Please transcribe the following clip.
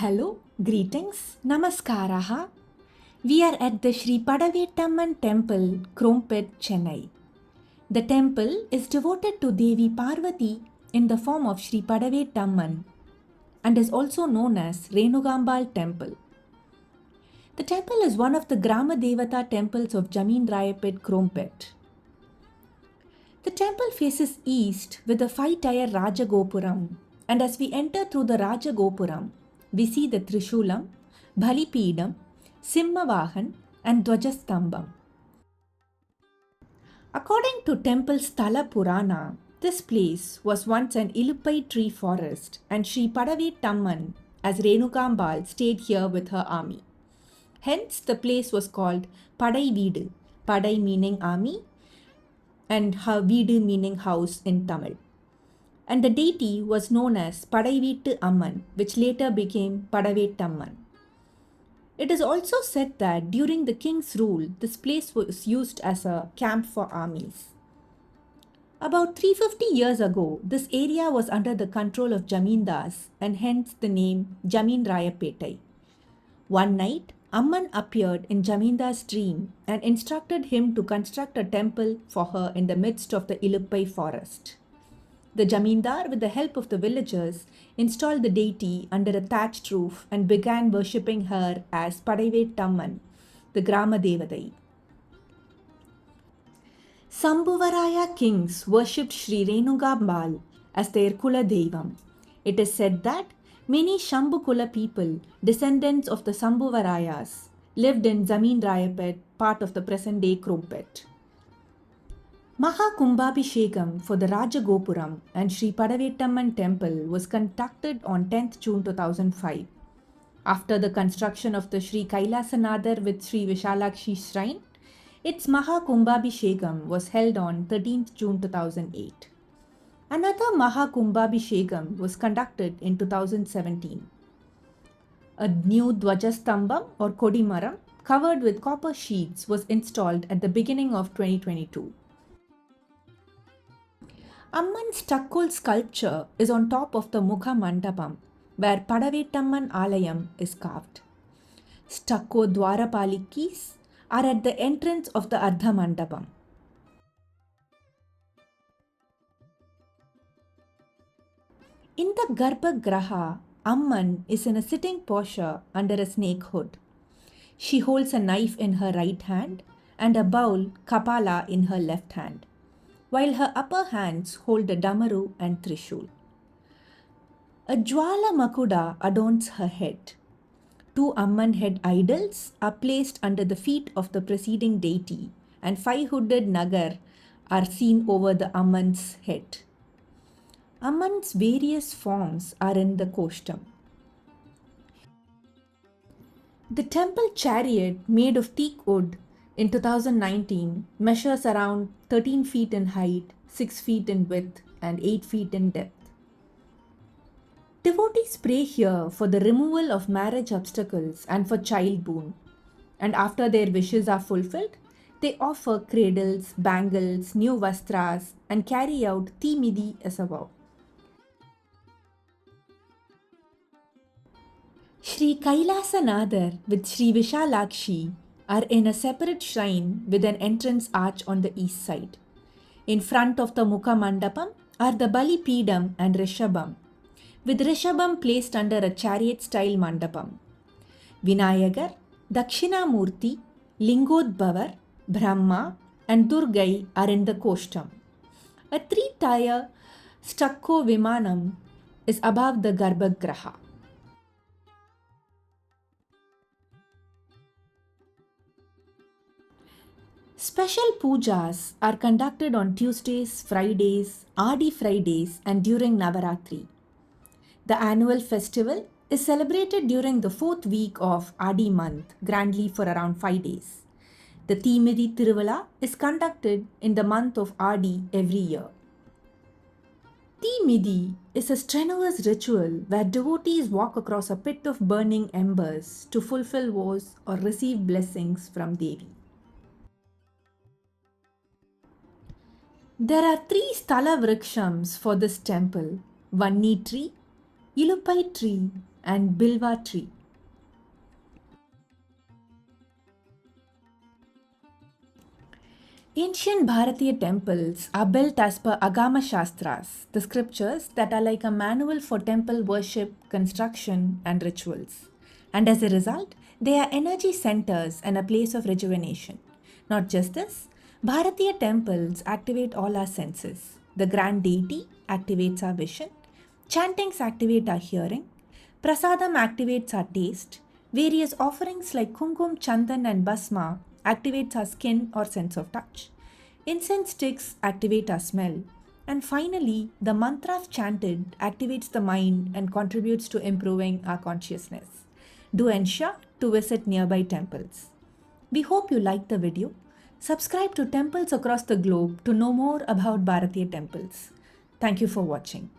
Hello, greetings, namaskaraha. We are at the Sri Padavettamman Temple, Krompet, Chennai. The temple is devoted to Devi Parvati in the form of Sri Padavettamman and is also known as Renugambal Temple. The temple is one of the Grama Devata temples of Jamin Rayapet, Krompet. The temple faces east with a five-tier Rajagopuram, and as we enter through the Rajagopuram, we see the Trishulam, Balipeedam, Simhavahan, and Dwajastambam. According to Temple Sthala Purana, this place was once an Iluppai tree forest, and Sri Padavettamman, as Renugambal, stayed here with her army. Hence, the place was called Padai Veedu, Padai meaning army, and Veedu meaning house in Tamil. And the deity was known as Padaiveettu Amman, which later became Padavettamman. It is also said that during the king's rule, this place was used as a camp for armies. About 350 years ago, this area was under the control of Jamindars and hence the name Jamin Rayapetai. One night, Amman appeared in Jamindar's dream and instructed him to construct a temple for her in the midst of the Iluppai forest. The Jamindar, with the help of the villagers, installed the deity under a thatched roof and began worshipping her as Padaivettamman, the Grama Devatai. Sambhuvaraya kings worshipped Sri Renugambal as their Kula Devam. It is said that many Shambhukula people, descendants of the Sambhuvarayas, lived in Jamin Rayapet, part of the present-day Krompet. Mahakumbhabhishekam for the Rajagopuram and Sri Padavettamman temple was conducted on 10th June 2005. After the construction of the Sri Kailasanadar with Sri Vishalakshi shrine, its Mahakumbhabhishekam was held on 13th June 2008. Another Mahakumbhabhishekam was conducted in 2017. A new Dwajastambam or Kodimaram covered with copper sheets was installed at the beginning of 2022. Amman's stucco sculpture is on top of the Mukha Mandapam, where Padavettamman Alayam is carved. Stucco Dwarapalikis are at the entrance of the Ardha Mandapam. In the Garbhagraha, Amman is in a sitting posture under a snake hood. She holds a knife in her right hand and a bowl, Kapala, in her left hand, while her upper hands hold a Damaru and Trishul. A Jwala Makuda adorns her head. Two Amman head idols are placed under the feet of the preceding deity, and five-hooded Nagar are seen over the Amman's head. Amman's various forms are in the Koshtam. The temple chariot made of teak wood in 2019 measures around 13 feet in height, 6 feet in width, and 8 feet in depth. Devotees pray here for the removal of marriage obstacles and for child boon. And after their wishes are fulfilled, they offer cradles, bangles, new vastras, and carry out Timidi as a vow. Sri Kailasanadar with Sri Vishalakshi are in a separate shrine with an entrance arch on the east side. In front of the Mukha Mandapam are the Balipeedam and Rishabham, with Rishabham placed under a chariot-style Mandapam. Vinayagar, Dakshinamurti, Lingodbhavar, Brahma, and Durgai are in the Koshtam. A three-tier stucco Vimanam is above the Garbhagraha. Special pujas are conducted on Tuesdays, Fridays, Adi Fridays, and during Navaratri. The annual festival is celebrated during the fourth week of Adi month, grandly for around 5 days. The Thimidi Thiruvala is conducted in the month of Adi every year. Thimidi is a strenuous ritual where devotees walk across a pit of burning embers to fulfill vows or receive blessings from Devi. There are 3 Sthala Vrikshams for this temple: Vanni tree, Iluppai tree, and Bilva tree. Ancient Bharatiya temples are built as per Agama Shastras, the scriptures that are like a manual for temple worship, construction, and rituals. And as a result, they are energy centers and a place of rejuvenation. Not just this, Bharatiya temples activate all our senses. The grand deity activates our vision, chantings activate our hearing, prasadam activates our taste, various offerings like kumkum, chandan, and basma activates our skin or sense of touch. Incense sticks activate our smell. And finally, the mantras chanted activates the mind and contributes to improving our consciousness. Do ensure to visit nearby temples. We hope you liked the video. Subscribe to temples across the globe to know more about Bharatiya temples. Thank you for watching.